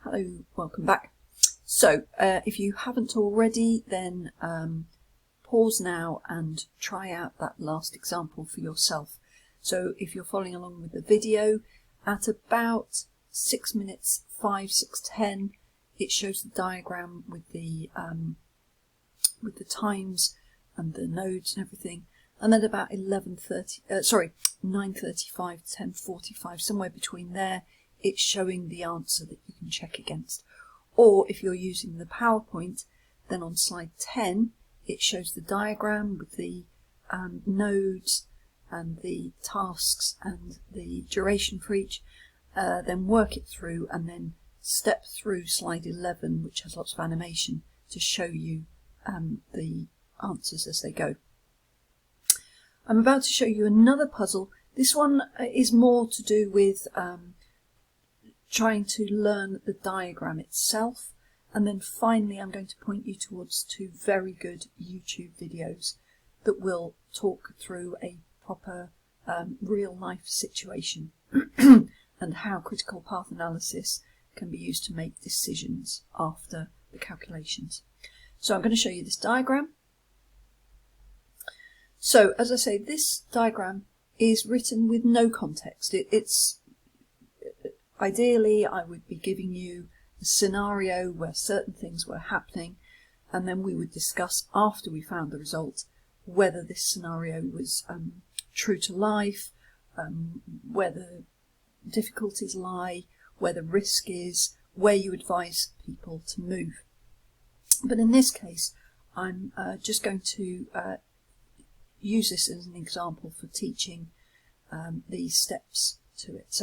Hello, welcome back. So if you haven't already, then pause now and try out that last example for yourself. So if you're following along with the video, at about 6 minutes 5, 6, 10, it shows the diagram with the times and the nodes and everything. And then about 9:35 to 10:45, somewhere between there, it's showing the answer that you can check against. Or if you're using the PowerPoint, then on slide 10, it shows the diagram with the nodes and the tasks and the duration for each. Then work it through and then step through slide 11, which has lots of animation to show you the answers as they go. I'm about to show you another puzzle. This one is more to do with trying to learn the diagram itself, and then finally I'm going to point you towards 2 very good YouTube videos that will talk through a proper real life situation and how critical path analysis can be used to make decisions after the calculations. So I'm going to show you this diagram. So as I say, this diagram is written with no context. It's ideally I would be giving you a scenario where certain things were happening, and then we would discuss after we found the result whether this scenario was true to life, where the difficulties lie, where the risk is, where you advise people to move. But in this case, I'm just going to use this as an example for teaching these steps to it.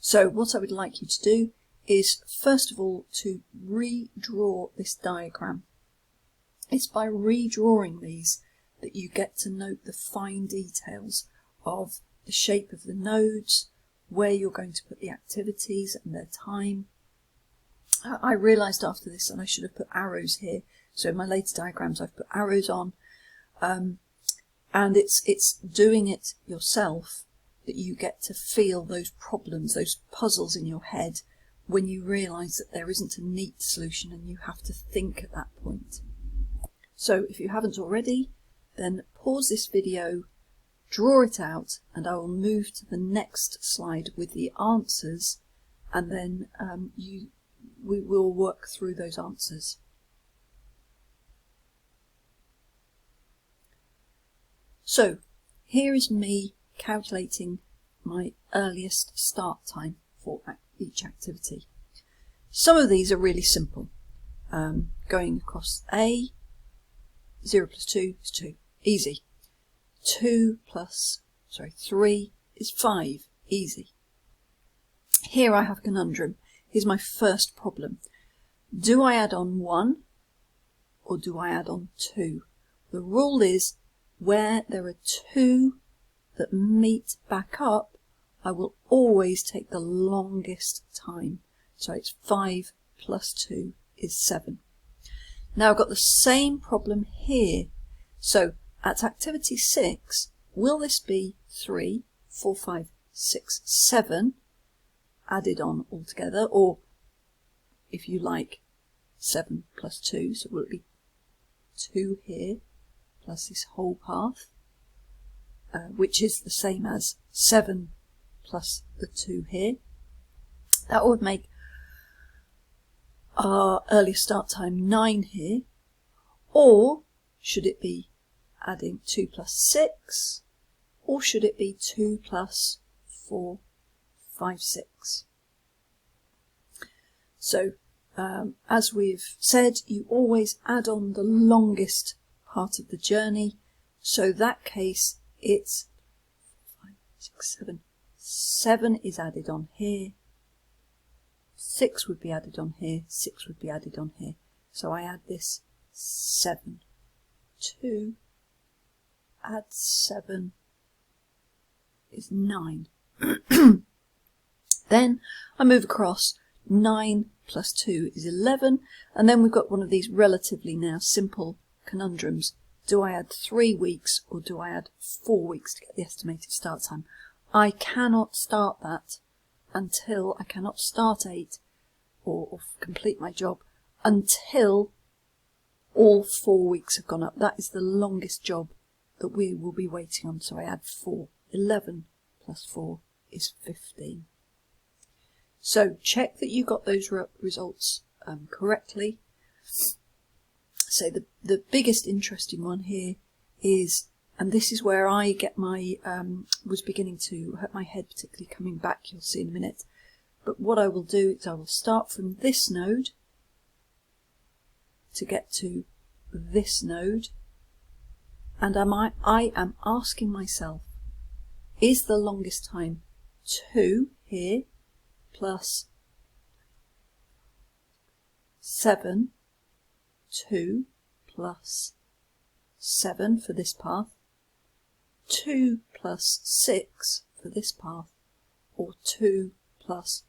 So what I would like you to do is, first of all, to redraw this diagram. It's by redrawing these that you get to note the fine details of the shape of the nodes, where you're going to put the activities and their time. I realised after this that I should have put arrows here, so in my later diagrams I've put arrows on, and it's doing it yourself that you get to feel those problems, those puzzles in your head when you realise that there isn't a neat solution and you have to think at that point. So if you haven't already, then pause this video, draw it out, and I will move to the next slide with the answers, and then we will work through those answers. So here is me calculating my earliest start time for each activity. Some of these are really simple. Going across A, 0 plus 2 is 2, easy. 3 is 5, easy. Here I have a conundrum. Here's my first problem. Do I add on 1 or do I add on 2? The rule is where there are 2 that meet back up, I will always take the longest time. So it's 5 plus 2 is 7. Now I've got the same problem here. So at activity 6, will this be 3, 4, 5, 6, 7 added on altogether, or if you like 7 plus 2, so will it be 2 here plus this whole path, which is the same as 7 plus the 2 here. That would make our earliest start time 9 here. Or should it be adding 2 plus 6, or should it be 2 plus 4, 5, 6? So as we've said, you always add on the longest part of the journey. So that case, it's 5, 6, 7. 7 is added on here. 6 would be added on here. 6 would be added on here. So I add this 7. 2 add 7 is 9. Then I move across. 9 plus 2 is 11. And then we've got one of these relatively now simple conundrums. Do I add 3 weeks or do I add 4 weeks to get the estimated start time? I cannot start that until I cannot start 8 or complete my job until all 4 weeks have gone up. That is the longest job that we will be waiting on. So I add 4. 11 plus 4 is 15. So check that you got those results correctly. So the biggest interesting one here is, and this is where I get my, was beginning to hurt my head, particularly coming back, you'll see in a minute. But what I will do is I will start from this node to get to this node, and I am asking myself, is the longest time 2 here plus 7, 2 plus 7 for this path, 2 plus 6 for this path, or 2 plus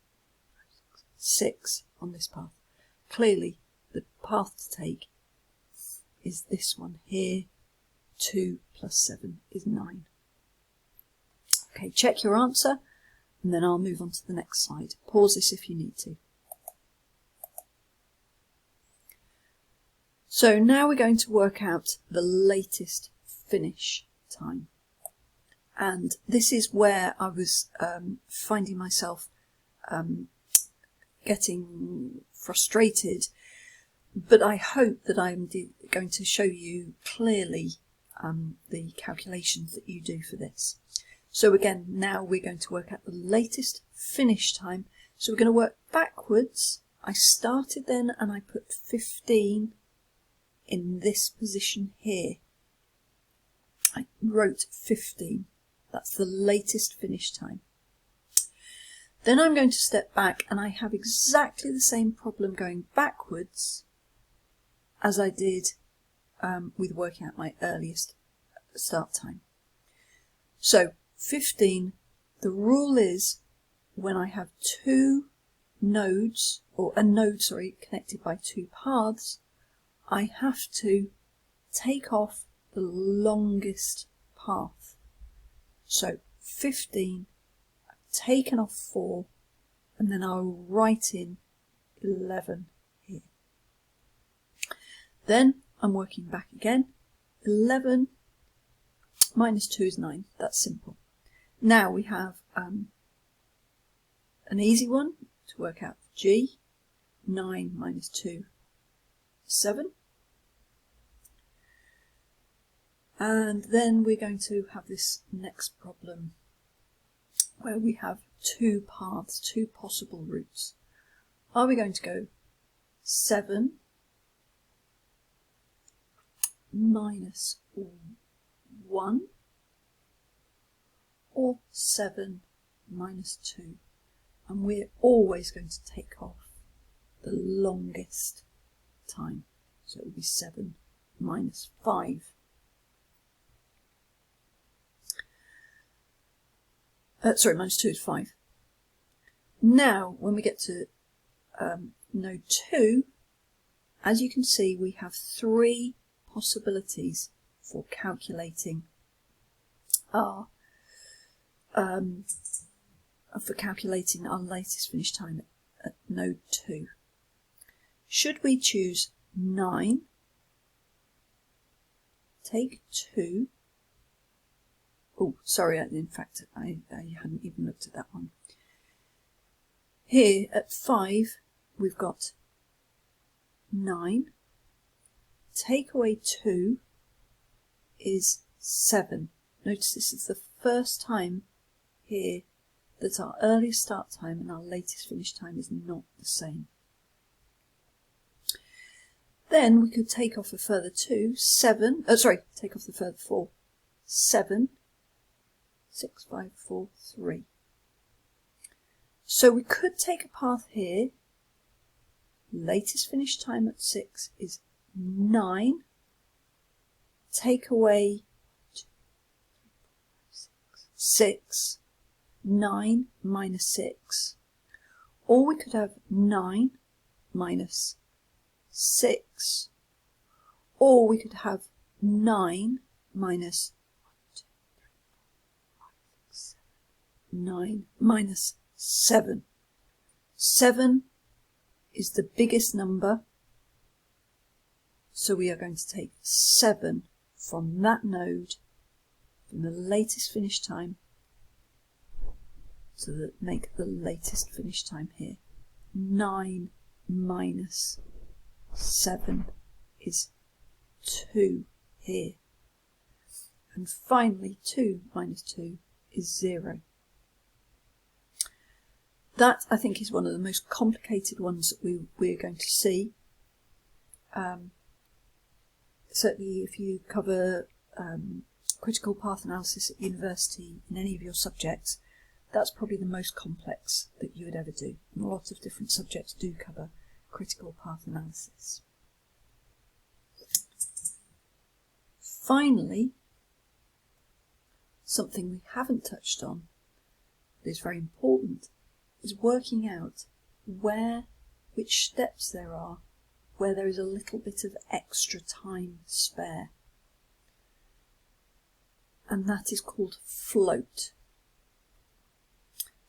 6 on this path? Clearly the path to take is this one here. 2 plus 7 is 9. Okay, check your answer, and then I'll move on to the next slide. Pause this if you need to. So now we're going to work out the latest finish time. And this is where I was finding myself getting frustrated, but I hope that I'm going to show you clearly the calculations that you do for this. So again, now we're going to work out the latest finish time. So we're going to work backwards. I started then and I put 15 in this position here. I wrote 15. That's the latest finish time. Then I'm going to step back, and I have exactly the same problem going backwards as I did with working out my earliest start time. So 15, the rule is when I have two nodes, or a node, sorry, connected by two paths, I have to take off the longest path. So 15, I've taken off 4, and then I'll write in 11 here. Then I'm working back again. 11 minus 2 is 9. That's simple. Now we have an easy one to work out G. 9 minus 2 is 7. And then we're going to have this next problem where we have two paths, two possible routes. Are we going to go 7 minus 1 or 7 minus 2? And we're always going to take off the longest time. So it will be 7 minus 5. Sorry, minus 2 is 5. Now, when we get to node 2, as you can see, we have 3 possibilities for calculating our latest finish time at node 2. Should we choose 9, take 2, oh, sorry, in fact, I hadn't even looked at that one. Here at 5, we've got 9. Take away 2 is 7. Notice this is the first time here that our earliest start time and our latest finish time is not the same. Then we could take off a further 2, 7, take off the further 4, 7, 6, 5, 4, 3. So we could take a path here. Latest finish time at 6 is 9. Take away 6. 9 minus 6. Or we could have 9 minus 6. Or we could have 9 minus 9 minus 7. 7 is the biggest number, so we are going to take 7 from that node, from the latest finish time, so that make the latest finish time here. 9 minus 7 is 2 here. And finally 2 minus 2 is 0. That, I think, is one of the most complicated ones that we're going to see. Certainly if you cover critical path analysis at university in any of your subjects, that's probably the most complex that you would ever do. And a lot of different subjects do cover critical path analysis. Finally, something we haven't touched on, but is very important, is working out which steps there are where there is a little bit of extra time spare. And that is called float.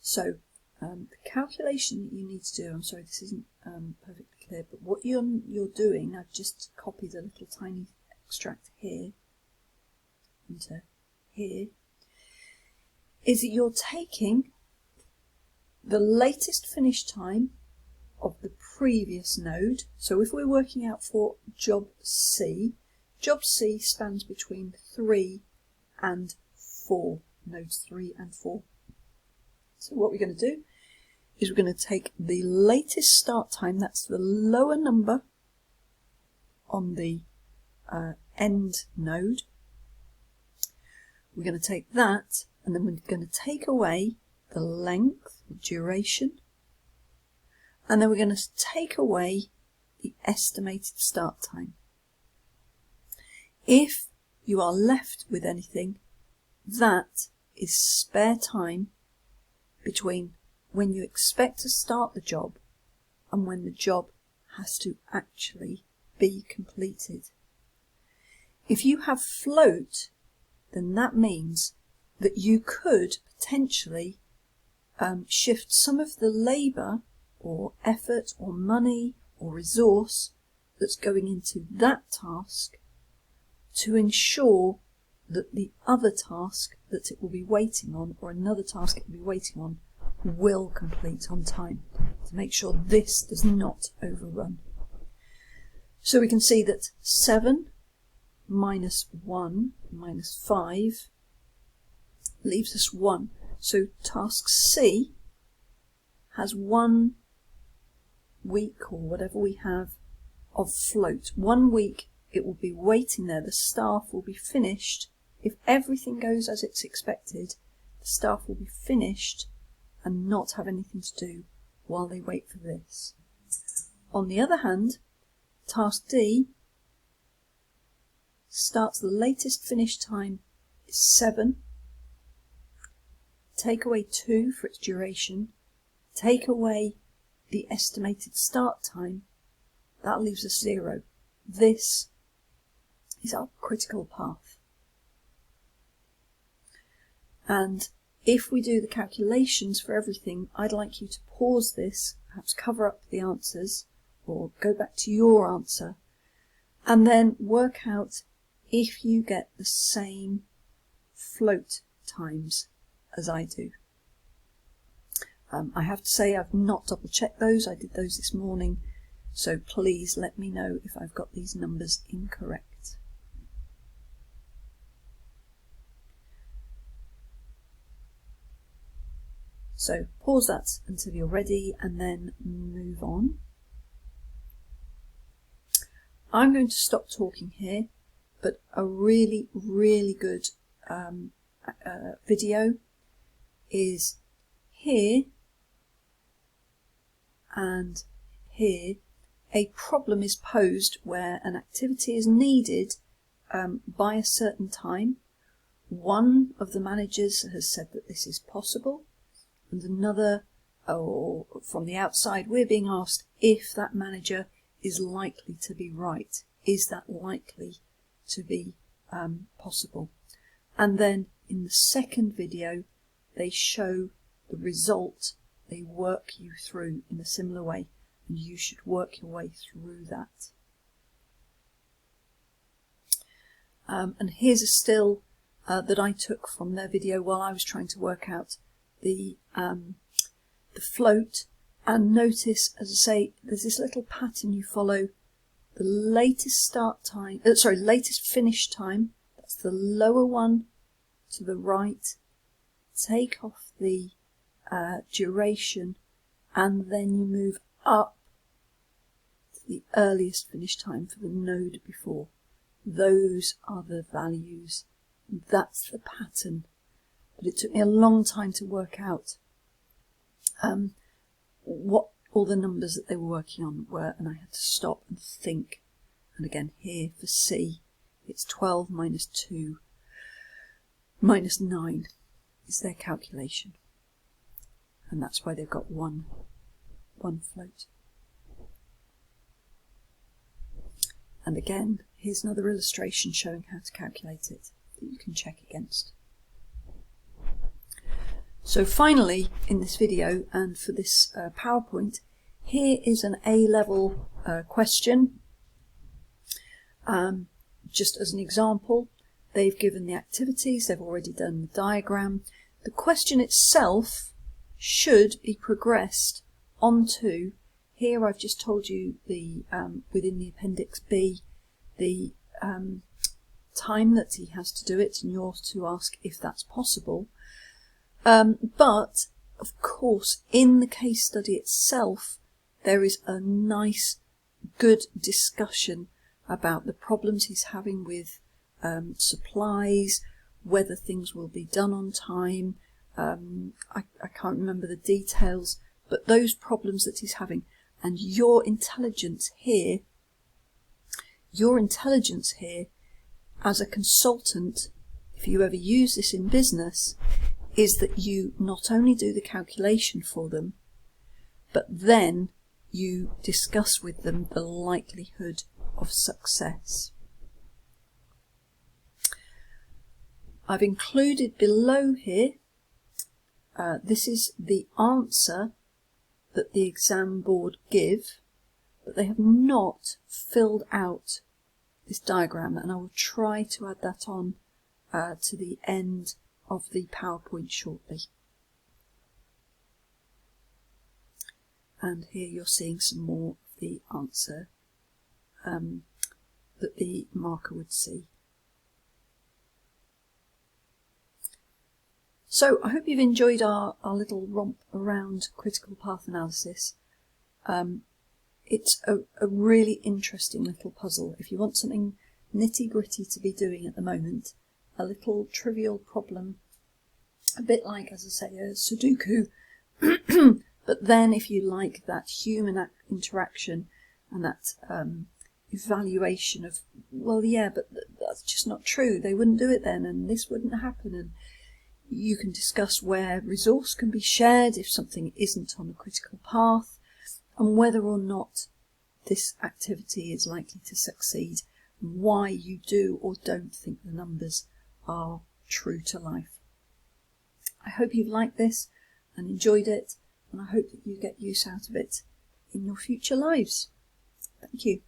So the calculation that you need to do, I'm sorry this isn't perfectly clear, but what you're doing, I've just copied a little tiny extract here into here, is that you're taking the latest finish time of the previous node. So if we're working out for job C spans between 3 and 4, nodes 3 and 4. So what we're going to do is we're going to take the latest start time, that's the lower number on the end node. We're going to take that, and then we're going to take away the length, the duration, and then we're going to take away the estimated start time. If you are left with anything, that is spare time between when you expect to start the job and when the job has to actually be completed. If you have float, then that means that you could potentially shift some of the labour or effort or money or resource that's going into that task to ensure that the other task that it will be waiting on, or another task it will be waiting on, will complete on time, to make sure this does not overrun. So we can see that 7 minus 1 minus 5 leaves us 1. So task C has 1 week, or whatever we have, of float. 1 week it will be waiting there. The staff will be finished. If everything goes as it's expected, the staff will be finished and not have anything to do while they wait for this. On the other hand, task D starts, the latest finish time is 7. Take away 2 for its duration. Take away the estimated start time. That leaves us 0. This is our critical path. And if we do the calculations for everything, I'd like you to pause this, perhaps cover up the answers, or go back to your answer, and then work out if you get the same float times as I do. I have to say I've not double checked those, I did those this morning, so please let me know if I've got these numbers incorrect. So pause that until you're ready and then move on. I'm going to stop talking here, but a really, really good video is here and here. A problem is posed where an activity is needed by a certain time. One of the managers has said that this is possible, and another, or from the outside, we're being asked if that manager is likely to be right. Is that likely to be possible? And then in the second video, they show the result. They work you through in a similar way. and you should work your way through that. And here's a still that I took from their video while I was trying to work out the float. And notice, as I say, there's this little pattern you follow. The latest latest finish time. That's the lower one to the right. Take off the duration, and then you move up to the earliest finish time for the node before. Those are the values. That's the pattern. But it took me a long time to work out what all the numbers that they were working on were, and I had to stop and think. And again, here for C, it's 12 minus 2 minus 9 is their calculation. And that's why they've got one float. And again, here's another illustration showing how to calculate it that you can check against. So finally, in this video and for this PowerPoint, here is an A-level question. Just as an example, they've given the activities, they've already done the diagram. The question itself should be progressed onto, here I've just told you the within the Appendix B, the time that he has to do it, and you're to ask if that's possible. But, of course, in the case study itself, there is a nice, good discussion about the problems he's having with supplies, whether things will be done on time. I can't remember the details, but those problems that he's having. And your intelligence here as a consultant, if you ever use this in business, is that you not only do the calculation for them, but then you discuss with them the likelihood of success. I've included below here, this is the answer that the exam board give, but they have not filled out this diagram, and I will try to add that on to the end of the PowerPoint shortly. And here you're seeing some more of the answer that the marker would see. So I hope you've enjoyed our little romp around critical path analysis. It's a really interesting little puzzle. If you want something nitty-gritty to be doing at the moment, a little trivial problem, a bit like, as I say, a Sudoku, but then if you like that human interaction and that evaluation of, well, yeah, but that's just not true, they wouldn't do it then, and this wouldn't happen, and you can discuss where resource can be shared if something isn't on a critical path, and whether or not this activity is likely to succeed, and why you do or don't think the numbers are true to life. I hope you've liked this and enjoyed it, and I hope that you get use out of it in your future lives. Thank you.